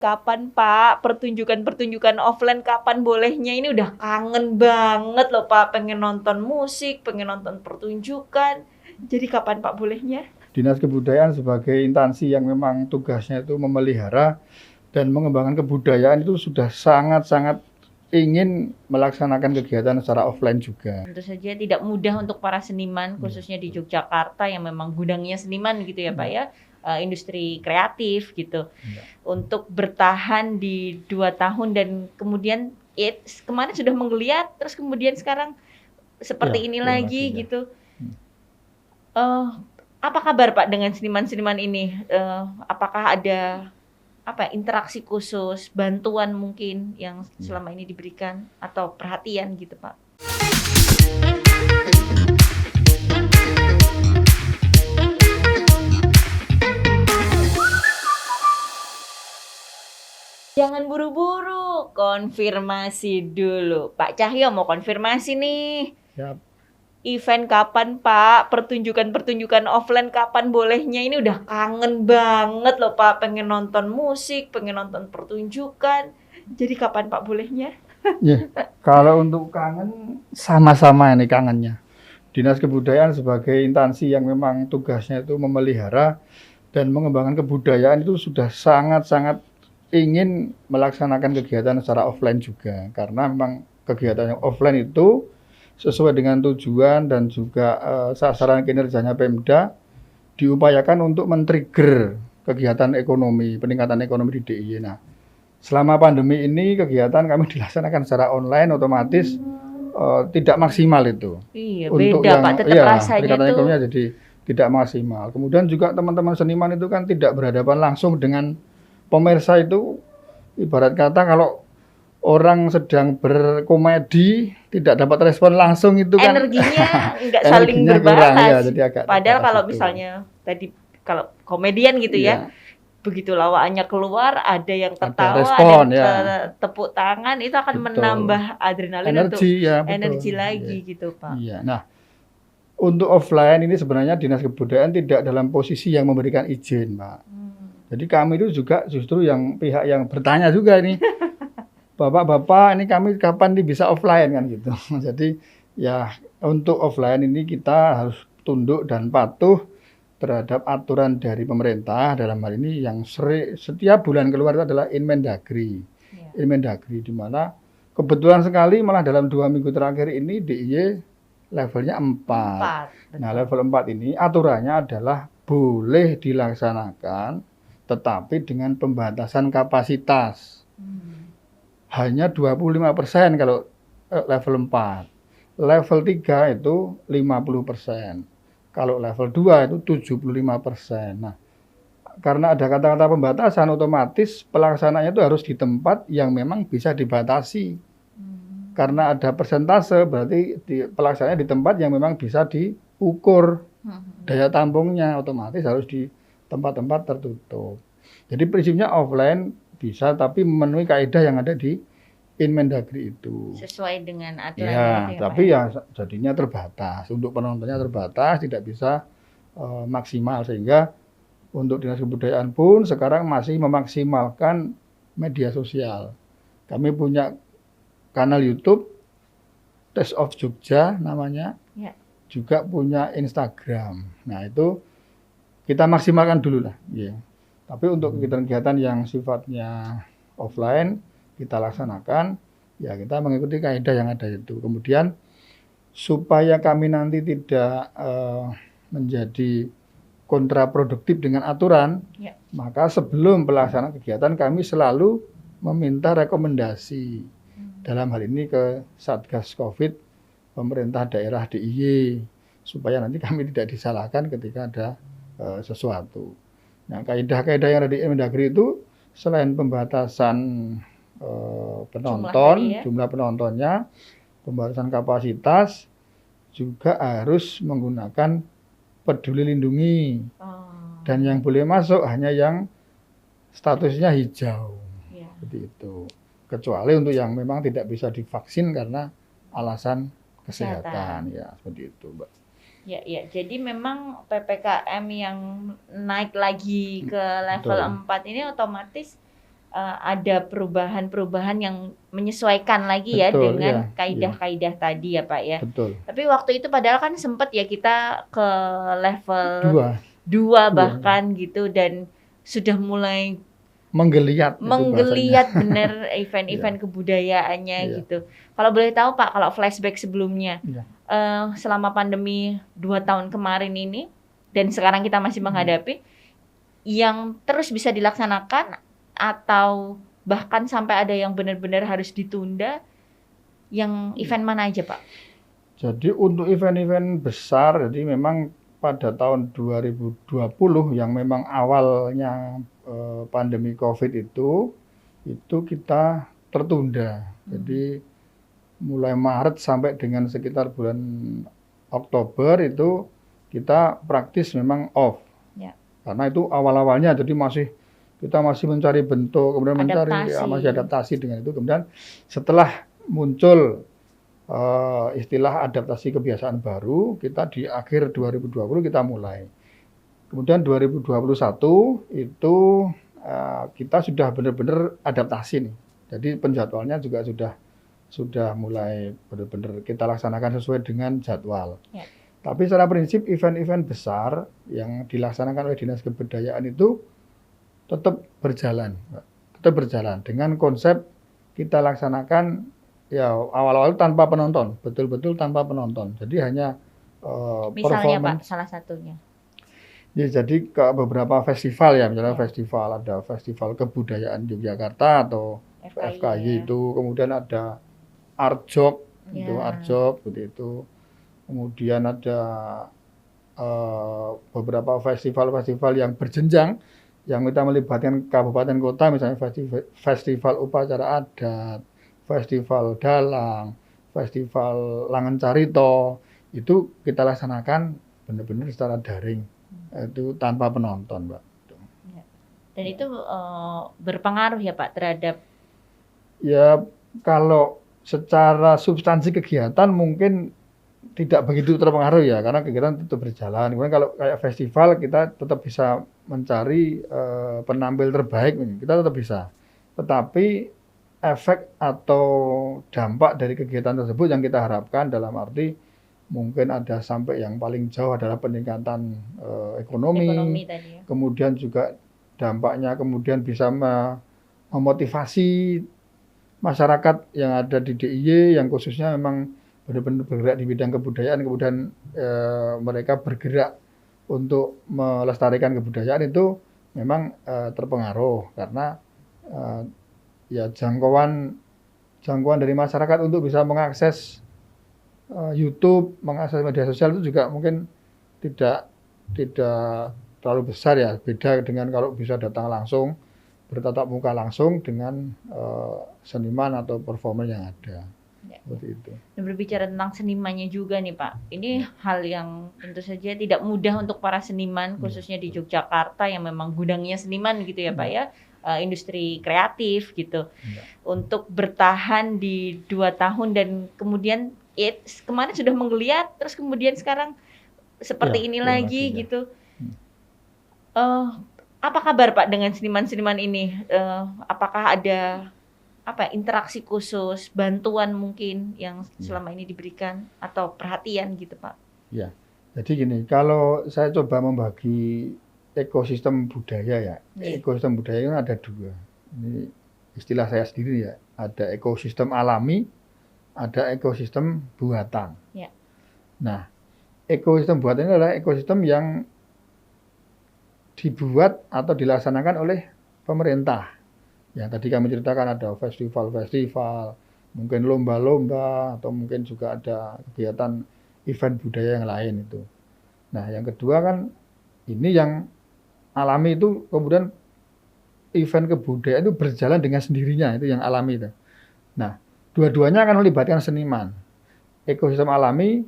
Kapan Pak pertunjukan-pertunjukan offline kapan bolehnya? Ini udah kangen banget loh Pak, pengen nonton musik, pengen nonton pertunjukan. Jadi kapan Pak bolehnya? Dinas Kebudayaan sebagai instansi yang memang tugasnya itu memelihara dan mengembangkan kebudayaan itu sudah sangat-sangat ingin melaksanakan kegiatan secara offline juga. Tentu saja tidak mudah untuk para seniman, khususnya di Yogyakarta yang memang gudangnya seniman gitu ya Pak ya, industri kreatif gitu. Ya. Untuk bertahan di 2 tahun dan kemudian kemarin sudah menggeliat, terus kemudian sekarang seperti Ya, ini belum lagi lagi, ya. gitu. Apa kabar Pak dengan seniman-seniman ini? Apakah ada interaksi khusus, bantuan mungkin yang selama ini diberikan atau perhatian gitu Pak? Jangan buru-buru, konfirmasi dulu. Pak Cahyo mau konfirmasi nih. Siap. Event kapan Pak? Pertunjukan-pertunjukan offline kapan bolehnya? Ini udah kangen banget loh Pak, pengen nonton musik, pengen nonton pertunjukan. Jadi kapan Pak bolehnya? Ya, kalau untuk kangen sama-sama ini kangennya. Dinas Kebudayaan sebagai instansi yang memang tugasnya itu memelihara dan mengembangkan kebudayaan itu sudah sangat-sangat ingin melaksanakan kegiatan secara offline juga. Karena memang kegiatan yang offline itu sesuai dengan tujuan dan juga sasaran kinerjanya Pemda diupayakan untuk men-trigger kegiatan ekonomi, peningkatan ekonomi di DIY. Nah, selama pandemi ini kegiatan kami dilaksanakan secara online, otomatis tidak maksimal itu. Iya, Untuk beda yang Pak, tetap rasanya peningkatan tuh. ekonominya jadi tidak maksimal. Kemudian juga teman-teman seniman itu kan tidak berhadapan langsung dengan pemirsa itu, ibarat kata kalau orang sedang berkomedi tidak dapat respon langsung itu kan Energinya nggak saling energinya kurang, berbalas. ya, jadi agak Padahal terbatas kalau itu. misalnya tadi kalau komedian gitu ya, begitu lawakannya keluar ada yang Ada tertawa, ada respon, yang ya. tepuk tangan, itu akan Betul. menambah adrenalin untuk Energi, ya, betul. energi lagi Iya. gitu Pak. Iya. Nah, untuk offline ini sebenarnya Dinas Kebudayaan tidak dalam posisi yang memberikan izin, Pak. Jadi kami itu juga justru yang pihak yang bertanya juga ini, Bapak-bapak ini kami kapan nih bisa offline kan gitu. Jadi ya untuk offline ini kita harus tunduk dan patuh terhadap aturan dari pemerintah, dalam hal ini yang setiap bulan keluar itu adalah Inmendagri. Ya. Inmendagri, di mana kebetulan sekali malah dalam 2 minggu terakhir ini DIY levelnya 4. Nah, level 4 ini aturannya adalah boleh dilaksanakan tetapi dengan pembatasan kapasitas. Hanya 25% kalau level 4. Level 3 itu 50%. Kalau level 2 itu 75%. Nah, karena ada kata-kata pembatasan, otomatis pelaksanaannya itu harus di tempat yang memang bisa dibatasi. Karena ada persentase, berarti pelaksanaannya di tempat yang memang bisa diukur. Daya tampungnya otomatis harus di tempat-tempat tertutup. Jadi prinsipnya offline bisa, tapi memenuhi kaidah yang ada di Inmendagri itu. Sesuai dengan aturan Ya, itu ya, tapi Pak, ya jadinya terbatas. Untuk penontonnya terbatas, tidak bisa maksimal. Sehingga untuk Dinas Kebudayaan pun sekarang masih memaksimalkan media sosial. Kami punya kanal YouTube, Taste of Jogja namanya. Ya. Juga punya Instagram. Nah, itu kita maksimalkan dulu lah. Ya. Tapi untuk kegiatan-kegiatan yang sifatnya offline, kita laksanakan, ya kita mengikuti kaidah yang ada itu. Kemudian supaya kami nanti tidak menjadi kontraproduktif dengan aturan, Ya. maka sebelum pelaksanaan kegiatan kami selalu meminta rekomendasi. Dalam hal ini ke Satgas Covid, pemerintah daerah DIY, supaya nanti kami tidak disalahkan ketika ada sesuatu. Nah, kaidah-kaidah yang ada di Inmendagri itu selain pembatasan penonton, jumlah penontonnya, pembatasan kapasitas, juga harus menggunakan peduli lindungi. Dan yang boleh masuk hanya yang statusnya hijau. Ya. Seperti itu. Kecuali untuk yang memang tidak bisa divaksin karena alasan kesehatan. Ya, seperti itu, Mbak. Ya, jadi memang PPKM yang naik lagi ke level 4 ini otomatis ada perubahan-perubahan yang menyesuaikan lagi ya Betul, dengan iya, kaidah-kaidah tadi ya Pak ya. betul. Tapi waktu itu padahal kan sempet ya kita ke level 2 Dua, bahkan gitu, dan sudah mulai menggeliat itu bahasanya. menggeliat bener event-event Iya, kebudayaannya iya, gitu. Kalau boleh tahu Pak, kalau flashback sebelumnya, iya. selama pandemi 2 tahun kemarin ini dan sekarang kita masih menghadapi, yang terus bisa dilaksanakan atau bahkan sampai ada yang benar-benar harus ditunda, yang event mana aja Pak? Jadi untuk event-event besar, jadi memang pada tahun 2020 yang memang awalnya pandemi COVID itu kita tertunda. Jadi mulai Maret sampai dengan sekitar bulan Oktober itu kita praktis memang off. Ya. Karena itu awal-awalnya jadi kita masih mencari bentuk, kemudian masih adaptasi dengan itu. Kemudian setelah muncul istilah adaptasi kebiasaan baru, kita di akhir 2020 kita mulai. Kemudian 2021 itu kita sudah benar-benar adaptasi nih. Jadi penjadwalannya juga sudah mulai benar-benar kita laksanakan sesuai dengan jadwal. Ya. Tapi secara prinsip event-event besar yang dilaksanakan oleh Dinas Kebudayaan itu tetap berjalan, dengan konsep kita laksanakan ya awal-awal tanpa penonton, betul-betul tanpa penonton. Jadi hanya misalnya performance. Pak, salah satunya. Ya, jadi ke beberapa festival ya, misalnya ada festival kebudayaan Yogyakarta atau FKY itu, kemudian ada Arjok, itu Arjok seperti itu. Kemudian ada beberapa festival-festival yang berjenjang yang kita melibatkan kabupaten kota, misalnya festival upacara adat, festival dalang, festival Langen Carito, itu kita laksanakan benar-benar secara daring, itu tanpa penonton, Mbak. Dan itu berpengaruh ya Pak terhadap? Ya, kalau secara substansi kegiatan mungkin tidak begitu terpengaruh ya, karena kegiatan tetap berjalan. Kemudian kalau kayak festival kita tetap bisa mencari penampil terbaik, kita tetap bisa. Tetapi efek atau dampak dari kegiatan tersebut yang kita harapkan dalam arti mungkin ada sampai yang paling jauh adalah peningkatan ekonomi tadi ya. Kemudian juga dampaknya kemudian bisa memotivasi masyarakat yang ada di DIY yang khususnya memang benar-benar bergerak di bidang kebudayaan, kemudian mereka bergerak untuk melestarikan kebudayaan, itu memang terpengaruh karena ya jangkauan dari masyarakat untuk bisa mengakses YouTube, mengakses media sosial itu juga mungkin tidak terlalu besar ya, beda dengan kalau bisa datang langsung, bertatap muka langsung dengan seniman atau performer yang ada. Seperti itu. Dan berbicara tentang senimannya juga nih Pak, ini hal yang tentu saja tidak mudah untuk para seniman, khususnya di Yogyakarta yang memang gudangnya seniman gitu ya Pak ya, industri kreatif gitu, untuk bertahan di 2 tahun dan kemudian kemarin sudah menggeliat, terus kemudian sekarang seperti ini lagi gitu. Apa kabar Pak dengan seniman-seniman ini? Apakah ada interaksi khusus, bantuan mungkin yang selama ini diberikan atau perhatian gitu Pak? Ya, jadi gini, kalau saya coba membagi ekosistem budaya ya, ekosistem budaya itu ada 2. Ini istilah saya sendiri ya, ada ekosistem alami, ada ekosistem buatan. Ya. Nah, ekosistem buatan ini adalah ekosistem yang dibuat atau dilaksanakan oleh pemerintah. Ya, tadi kami ceritakan ada festival-festival, mungkin lomba-lomba, atau mungkin juga ada kegiatan event budaya yang lain itu. Nah, yang kedua kan ini yang alami itu, kemudian event kebudayaan itu berjalan dengan sendirinya, itu yang alami itu. Nah, dua-duanya akan melibatkan seniman. Ekosistem alami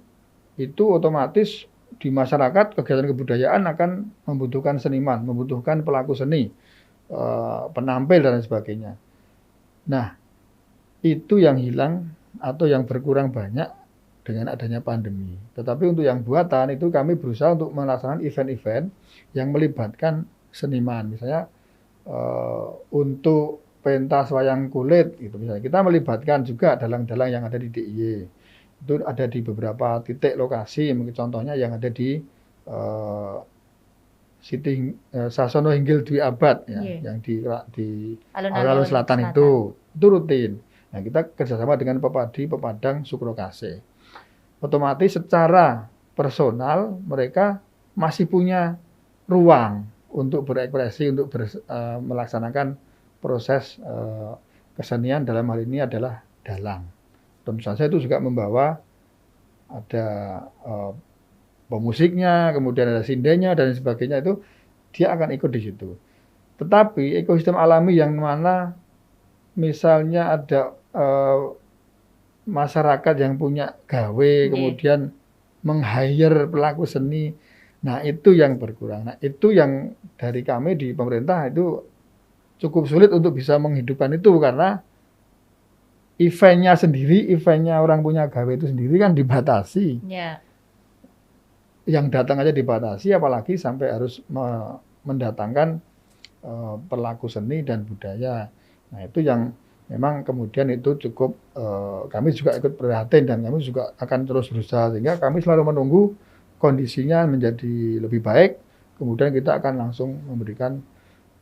itu otomatis di masyarakat kegiatan kebudayaan akan membutuhkan seniman, membutuhkan pelaku seni, penampil dan sebagainya. Nah, itu yang hilang atau yang berkurang banyak dengan adanya pandemi. Tetapi untuk yang buatan itu kami berusaha untuk melaksanakan event-event yang melibatkan seniman. Misalnya untuk pentas wayang kulit gitu misalnya. Kita melibatkan juga dalang-dalang yang ada di DIY. Itu ada di beberapa titik lokasi, mungkin contohnya yang ada di Sasono Hinggil Dwi Abad ya, yang di Alun-Alun Selatan itu rutin. Nah, kita kerjasama dengan Pepadi Pepadang Sukrokase. Otomatis secara personal mereka masih punya ruang untuk berekspresi, untuk melaksanakan proses kesenian, dalam hal ini adalah dalang. Tentu saja itu juga membawa ada pemusiknya, kemudian ada sindenya dan sebagainya, itu dia akan ikut di situ. Tetapi ekosistem alami yang mana misalnya ada masyarakat yang punya gawe, kemudian meng-hire pelaku seni, nah itu yang berkurang. Nah itu yang dari kami di pemerintah itu cukup sulit untuk bisa menghidupkan itu, karena eventnya orang punya gawe itu sendiri kan dibatasi. Yang datang aja dibatasi, apalagi sampai harus mendatangkan pelaku seni dan budaya. Nah itu yang memang kemudian itu cukup kami juga ikut prihatin, dan kami juga akan terus berusaha, sehingga kami selalu menunggu kondisinya menjadi lebih baik, kemudian kita akan langsung memberikan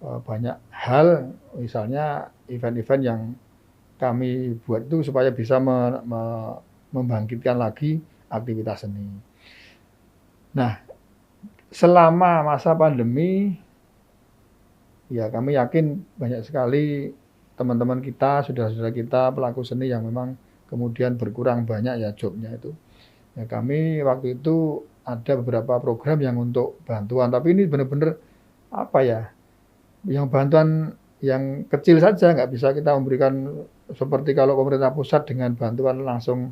banyak hal, misalnya event-event yang kami buat itu supaya bisa membangkitkan lagi aktivitas seni. Nah, selama masa pandemi, ya kami yakin banyak sekali teman-teman kita, saudara-saudara kita, pelaku seni yang memang kemudian berkurang banyak ya jobnya itu. Ya kami waktu itu ada beberapa program yang untuk bantuan, tapi ini benar-benar apa ya, yang bantuan yang kecil saja, nggak bisa kita memberikan seperti kalau pemerintah pusat dengan bantuan langsung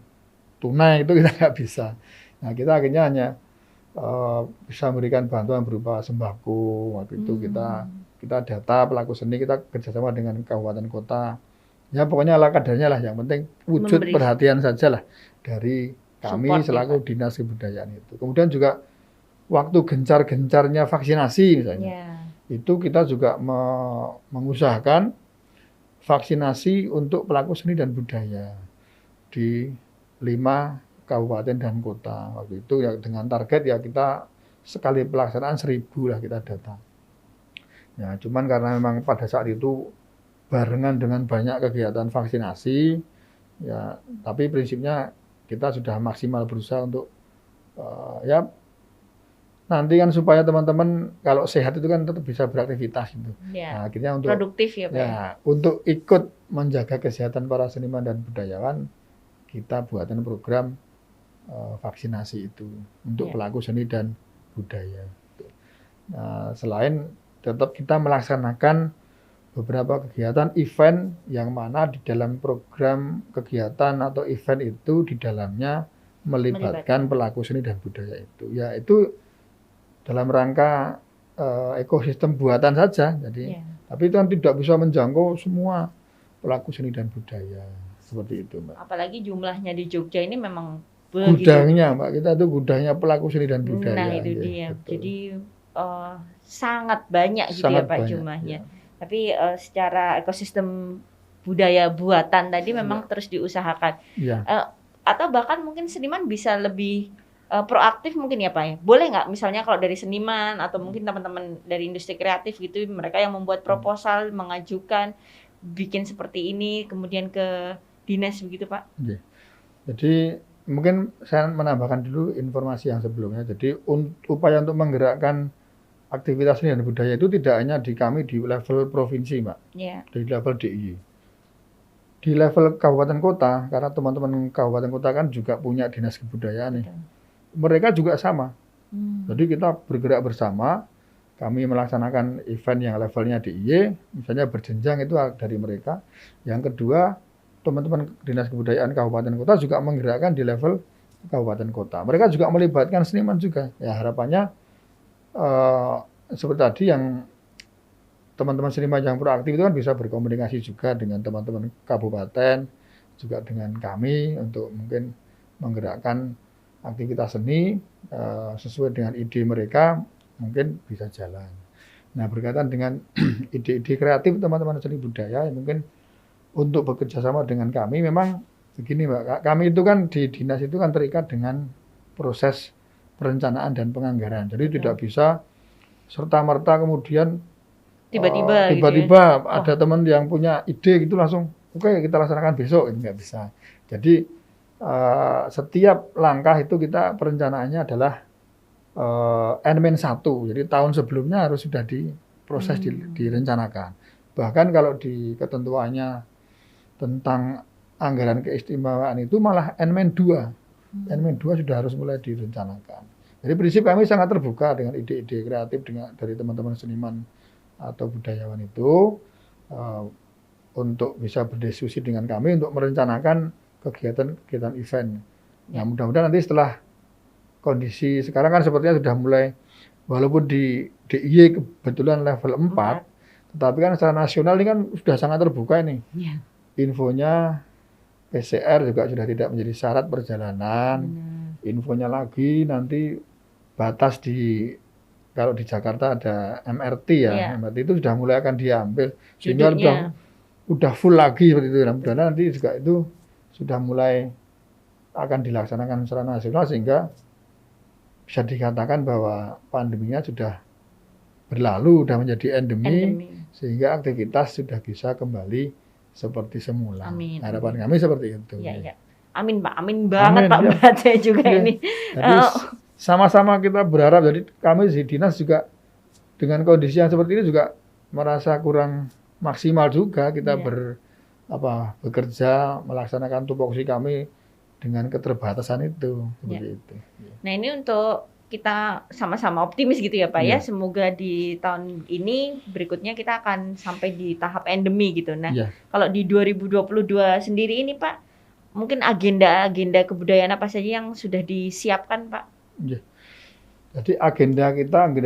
tunai, itu kita nggak bisa. Nah kita akhirnya hanya bisa memberikan bantuan berupa sembako. Waktu itu kita data pelaku seni, kita kerjasama dengan kabupaten kota. Ya pokoknya ala kadarnya lah, yang penting wujud perhatian saja lah dari kami selaku dinas kebudayaan itu. Kemudian juga waktu gencar-gencarnya vaksinasi misalnya, itu kita juga mengusahakan vaksinasi untuk pelaku seni dan budaya di 5 kabupaten dan kota. Waktu itu ya dengan target ya kita sekali pelaksanaan 1.000 lah kita data. Ya cuman karena memang pada saat itu barengan dengan banyak kegiatan vaksinasi, ya tapi prinsipnya kita sudah maksimal berusaha untuk ya nanti kan supaya teman-teman kalau sehat itu kan tetap bisa beraktivitas gitu. Nah, akhirnya untuk produktif ya Pak. Ya, untuk ikut menjaga kesehatan para seniman dan budayawan, kita buatkan program vaksinasi itu untuk pelaku seni dan budaya. Nah, selain tetap kita melaksanakan beberapa kegiatan event yang mana di dalam program kegiatan atau event itu di dalamnya melibatkan pelaku seni dan budaya itu. Ya itu dalam rangka ekosistem buatan saja. Jadi tapi itu kan tidak bisa menjangkau semua pelaku seni dan budaya. Seperti itu, Mbak. Apalagi jumlahnya di Jogja ini memang gudangnya, Mbak. Kita tuh gudangnya pelaku seni dan budaya. Nah, itu dia. Betul. Jadi sangat banyak gitu ya Pak jumlahnya. Tapi secara ekosistem budaya buatan tadi memang terus diusahakan. Atau bahkan mungkin seniman bisa lebih proaktif mungkin ya Pak ya. Boleh nggak misalnya kalau dari seniman atau mungkin teman-teman dari industri kreatif gitu, mereka yang membuat proposal, mengajukan bikin seperti ini kemudian ke dinas begitu Pak? Jadi mungkin saya menambahkan dulu informasi yang sebelumnya. Jadi upaya untuk menggerakkan aktivitas seni dan budaya itu tidak hanya di kami di level provinsi, Mbak. Di level DIY. Di level kabupaten kota, karena teman-teman kabupaten kota kan juga punya dinas kebudayaan nih. Mereka juga sama. Jadi kita bergerak bersama, kami melaksanakan event yang levelnya DIY, misalnya berjenjang itu dari mereka. Yang kedua, teman-teman dinas kebudayaan kabupaten kota juga menggerakkan di level kabupaten kota. Mereka juga melibatkan seniman juga. Ya harapannya seperti tadi yang teman-teman seniman yang proaktif itu kan bisa berkomunikasi juga dengan teman-teman kabupaten, juga dengan kami untuk mungkin menggerakkan aktivitas seni sesuai dengan ide mereka, mungkin bisa jalan. Nah, berkaitan dengan ide-ide kreatif teman-teman seni budaya, mungkin untuk bekerja sama dengan kami, memang begini Mbak, kami itu kan di dinas itu kan terikat dengan proses perencanaan dan penganggaran. Jadi tidak bisa serta-merta kemudian Tiba-tiba gitu ya. tiba-tiba ada teman yang punya ide gitu langsung, oke kita laksanakan besok, ini nggak bisa. Jadi setiap langkah itu kita perencanaannya adalah N-1, jadi tahun sebelumnya harus sudah diproses direncanakan. Bahkan kalau di ketentuannya tentang anggaran keistimewaan itu malah N-2. N-2 sudah harus mulai direncanakan. Jadi prinsip kami sangat terbuka dengan ide-ide kreatif dari teman-teman seniman atau budayawan itu untuk bisa berdiskusi dengan kami untuk merencanakan kegiatan event. Nah, mudah-mudahan nanti setelah kondisi sekarang kan sepertinya sudah mulai, walaupun di DIY kebetulan level 4, tetapi kan secara nasional ini kan sudah sangat terbuka ini. Infonya PCR juga sudah tidak menjadi syarat perjalanan. Infonya lagi nanti batas kalau di Jakarta ada MRT ya, MRT itu sudah mulai akan diambil. Sehingga udah full lagi seperti itu. Mudah-mudahan nanti juga itu sudah mulai akan dilaksanakan secara nasional sehingga bisa dikatakan bahwa pandeminya sudah berlalu, sudah menjadi endemi, sehingga aktivitas sudah bisa kembali seperti semula. Amin. Harapan kami seperti itu. Iya. Amin Pak, amin banget Pak, berarti juga ini. Jadi sama-sama kita berharap, jadi kami di dinas juga dengan kondisi yang seperti ini juga merasa kurang maksimal juga kita bekerja melaksanakan tupoksi kami dengan keterbatasan itu seperti itu. Nah, ini untuk kita sama-sama optimis gitu ya Pak ya. Semoga di tahun ini berikutnya kita akan sampai di tahap endemi gitu. Nah, kalau di 2022 sendiri ini Pak, mungkin agenda-agenda kebudayaan apa saja yang sudah disiapkan Pak? Jadi agenda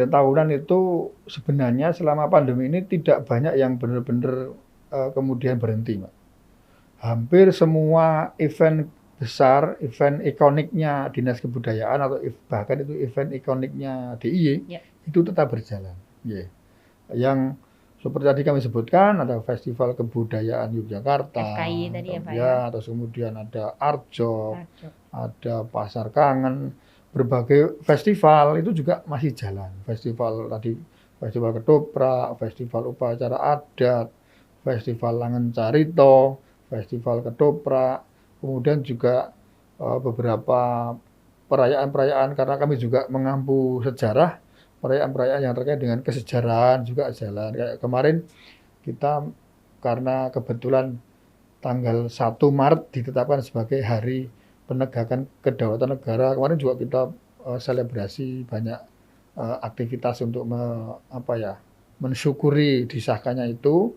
tahunan itu sebenarnya selama pandemi ini tidak banyak yang benar-benar kemudian berhenti, Pak. Hampir semua event besar, event ikoniknya Dinas Kebudayaan atau bahkan itu event ikoniknya DIY itu tetap berjalan. Yang seperti tadi kami sebutkan, ada Festival Kebudayaan Yogyakarta, FKI tadi ya Pak ya. Terus kemudian ada Arjok, ada Pasar Kangen, berbagai festival itu juga masih jalan. Festival Ketoprak, Festival Upacara Adat, Festival Langen Carito, Festival Ketoprak, kemudian juga beberapa perayaan-perayaan karena kami juga mengampu sejarah, perayaan-perayaan yang terkait dengan kesejarahan juga jalan. Kayak kemarin kita karena kebetulan tanggal 1 Maret ditetapkan sebagai Hari Penegakan Kedaulatan Negara. Kemarin juga kita selebrasi banyak aktivitas untuk mensyukuri disahkannya itu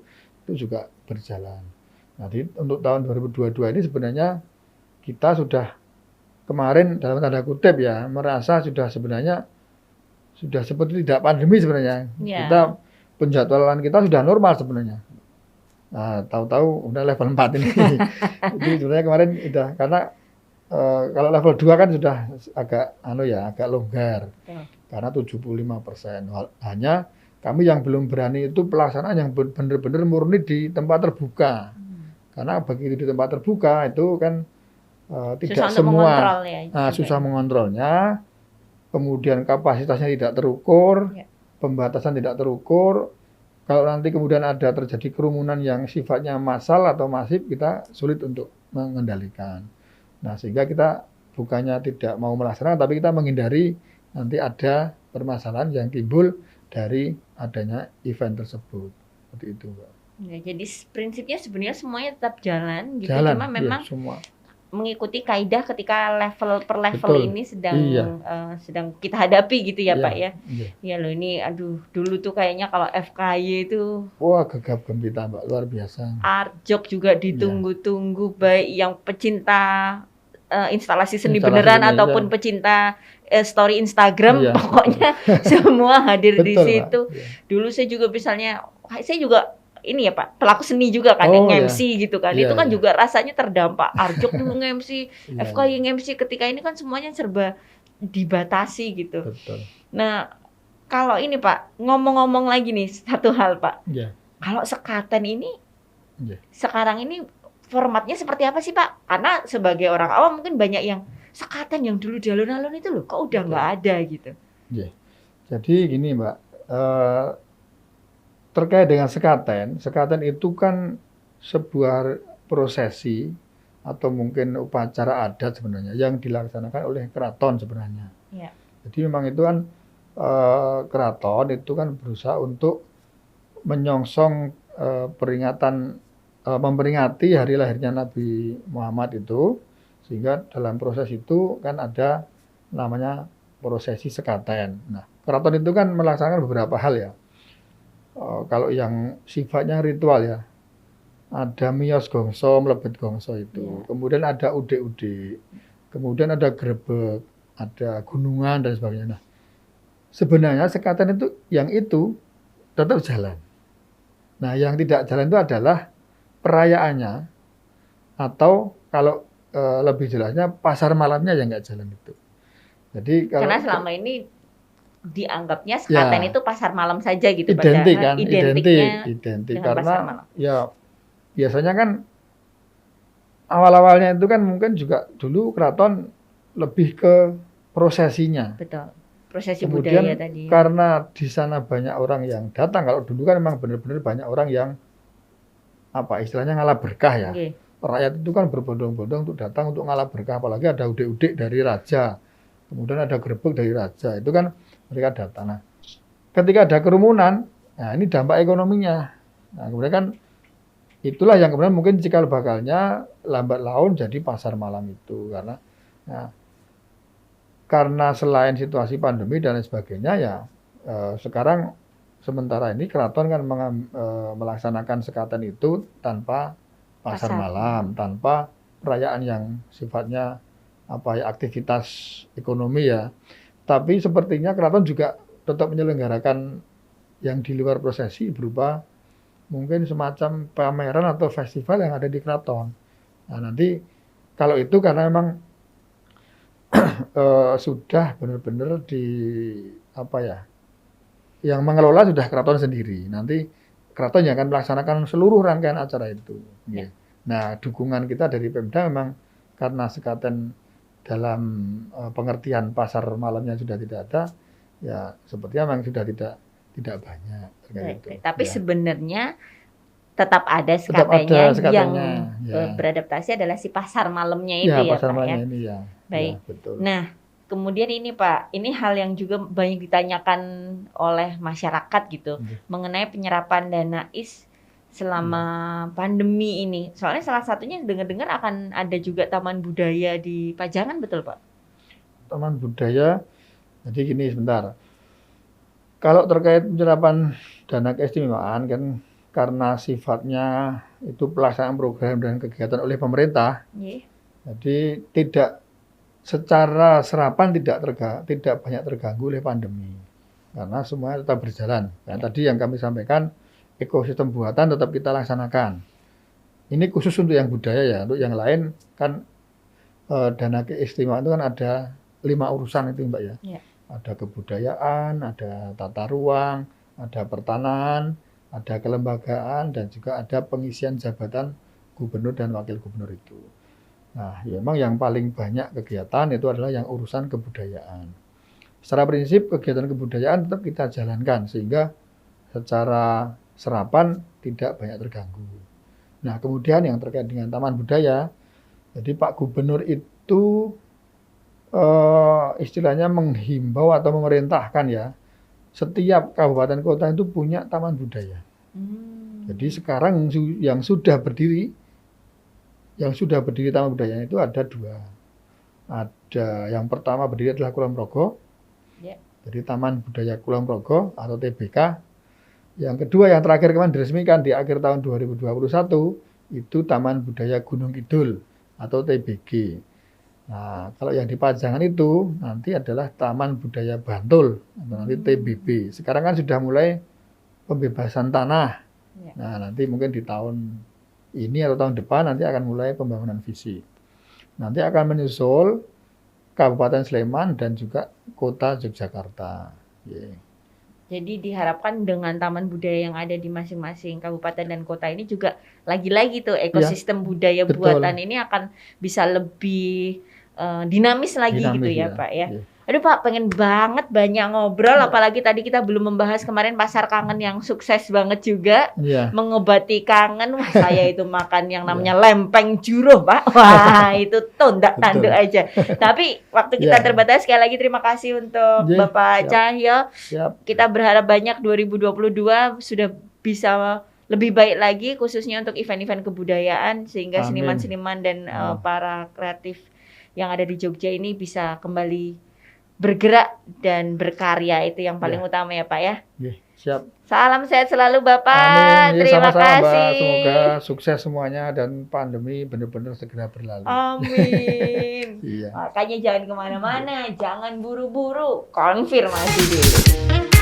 juga berjalan. Jadi untuk tahun 2022 ini sebenarnya kita sudah kemarin dalam tanda kutip ya merasa sudah seperti tidak pandemi sebenarnya. Kita penjadwalan kita sudah normal sebenarnya. Nah, tahu-tahu udah level 4 ini. Jadi sebenarnya kemarin udah karena kalau level 2 kan sudah agak longgar. Karena 75%. Hanya kami yang belum berani itu pelaksanaan yang benar-benar murni di tempat terbuka. Karena begitu di tempat terbuka itu kan tidak semua susah mengontrolnya, kemudian kapasitasnya tidak terukur, pembatasan tidak terukur. Kalau nanti kemudian ada terjadi kerumunan yang sifatnya massal atau masif, kita sulit untuk mengendalikan. Nah, sehingga kita bukannya tidak mau melaksanakan, tapi kita menghindari nanti ada permasalahan yang timbul dari adanya event tersebut. Seperti itu, Mbak. Ya, jadi prinsipnya sebenarnya semuanya tetap jalan gitu, cuma memang mengikuti kaidah ketika level per level ini sedang kita hadapi gitu ya Pak ya. Ya loh ini dulu tuh kayaknya kalau FKY itu gegap gempita Mbak, luar biasa. Arjok juga ditunggu-tunggu baik yang pecinta instalasi seni beneran ataupun pecinta story Instagram, pokoknya semua hadir di situ. Dulu saya juga saya juga ini ya Pak, pelaku seni juga kan yang MC gitu kan. Itu kan juga rasanya terdampak. Arjok dulu nge-MC, FKY nge-MC, ketika ini kan semuanya serba dibatasi gitu. Betul. Nah, kalau ini Pak, ngomong-ngomong lagi nih satu hal Pak. Ya. Kalau sekaten ini Ya. sekarang ini formatnya seperti apa sih Pak? Karena sebagai orang awam mungkin banyak yang sekaten yang dulu di alun-alun itu loh, kok udah Betul. nggak ada gitu. Ya. Jadi gini Mbak, terkait dengan sekaten, sekaten itu kan sebuah prosesi atau mungkin upacara adat sebenarnya yang dilaksanakan oleh keraton sebenarnya. Iya. Jadi memang itu kan keraton itu kan berusaha untuk menyongsong peringatan memperingati hari lahirnya Nabi Muhammad itu, sehingga dalam proses itu kan ada namanya prosesi sekaten. Nah, keraton itu kan melaksanakan beberapa hal ya. Kalau yang sifatnya ritual ya, ada miyos gongso, mlebet gongso itu. Kemudian ada udik-udik, kemudian ada grebek, ada gunungan dan sebagainya. Nah, sebenarnya sekaten itu tetap jalan. Nah, yang tidak jalan itu adalah perayaannya, atau kalau lebih jelasnya pasar malamnya yang nggak jalan itu. Jadi Karena selama ini dianggapnya sekaten Ya. itu pasar malam saja gitu, identik padahal kan, identiknya identik dengan pasar karena malam. ya biasanya kan awal-awalnya itu kan mungkin juga dulu keraton lebih ke prosesinya. Betul. Prosesi Kemudian budaya tadi. karena di sana banyak orang yang datang, kalau dulu kan memang benar-benar banyak orang yang apa istilahnya ngalah berkah ya. Oke. Rakyat itu kan berbondong-bondong untuk datang untuk ngalah berkah, apalagi ada udik-udik dari raja, kemudian ada grebek dari raja, itu kan mereka datang. Nah, ketika ada kerumunan, nah ini dampak ekonominya. Nah, kemudian kan itulah yang kemudian mungkin cikal bakalnya lambat laun jadi pasar malam itu, karena selain situasi pandemi dan lain sebagainya ya sekarang sementara ini keraton kan melaksanakan sekaten itu tanpa pasar malam, tanpa perayaan yang sifatnya apa ya aktivitas ekonomi ya. Tapi sepertinya keraton juga tetap menyelenggarakan yang di luar prosesi berupa mungkin semacam pameran atau festival yang ada di keraton. Nah, nanti kalau itu karena memang sudah benar-benar di apa ya, yang mengelola sudah keraton sendiri. Nanti keraton yang akan melaksanakan seluruh rangkaian acara itu. Ya. Nah, dukungan kita dari Pemda memang karena sekaten dalam pengertian pasar malamnya sudah tidak ada, ya sepertinya memang sudah tidak banyak. Baik. Itu. Tapi Ya. sebenarnya tetap ada Tetap ada sekatennya yang sekatennya, ya. beradaptasi adalah si pasar malamnya itu Ya, ya pasar Pak ya. malamnya ini ya. Baik. Ya, betul. Nah, kemudian ini Pak, ini hal yang juga banyak ditanyakan oleh masyarakat gitu mengenai penyerapan dana IS selama pandemi ini. Soalnya salah satunya dengar-dengar akan ada juga taman budaya di Pajangan, betul Pak? Taman budaya, jadi gini sebentar. Kalau terkait penyerapan dana keistimewaan kan karena sifatnya itu pelaksanaan program dan kegiatan oleh pemerintah, jadi tidak secara serapan tidak banyak terganggu oleh pandemi karena semuanya tetap berjalan. Nah, tadi yang kami sampaikan ekosistem buatan tetap kita laksanakan. Ini khusus untuk yang budaya ya, untuk yang lain kan dana keistimewaan itu kan ada 5 urusan itu Mbak ya. Ada kebudayaan, ada tata ruang, ada pertanahan, ada kelembagaan, dan juga ada pengisian jabatan gubernur dan wakil gubernur itu. Nah, ya memang yang paling banyak kegiatan itu adalah yang urusan kebudayaan. Secara prinsip kegiatan kebudayaan tetap kita jalankan sehingga secara serapan tidak banyak terganggu. Nah, kemudian yang terkait dengan taman budaya, jadi Pak Gubernur itu istilahnya menghimbau atau memerintahkan ya, setiap kabupaten kota itu punya taman budaya. Jadi sekarang yang sudah berdiri taman budaya itu ada 2. Ada yang pertama berdiri adalah Kulon Progo. Jadi Taman Budaya Kulon Progo atau TBK. Yang kedua yang terakhir kemarin diresmikan di akhir tahun 2021 itu Taman Budaya Gunung Kidul atau TBG. Nah, kalau yang di Pajangan itu nanti adalah Taman Budaya Bantul atau nanti TBB. Sekarang kan sudah mulai pembebasan tanah. Nah, nanti mungkin di tahun ini atau tahun depan nanti akan mulai pembangunan fisik. Nanti akan menyusul Kabupaten Sleman dan juga Kota Yogyakarta. Jadi diharapkan dengan taman budaya yang ada di masing-masing kabupaten dan kota ini juga lagi-lagi tuh ekosistem budaya betul. buatan ini akan bisa lebih dinamis lagi gitu Dinamis ya, ya. Pak ya. Iya. Aduh Pak, pengen banget banyak ngobrol, apalagi tadi kita belum membahas kemarin Pasar Kangen yang sukses banget juga, Iya. mengobati kangen. Wah, saya itu makan yang namanya lempeng juruh, Pak. Wah, itu tundak tanduk aja. Tapi waktu kita terbatas, sekali lagi terima kasih untuk Bapak Cahyo. Kita berharap banyak 2022 sudah bisa lebih baik lagi, khususnya untuk event-event kebudayaan, sehingga seniman-seniman dan para kreatif yang ada di Jogja ini bisa kembali bergerak dan berkarya. Itu yang paling utama ya Pak ya. Siap. Salam sehat selalu Bapak. Amin. Terima kasih. Mbak. Semoga sukses semuanya dan pandemi benar-benar segera berlalu. Amin. Makanya jangan kemana-mana, jangan buru-buru, konfirmasi dulu.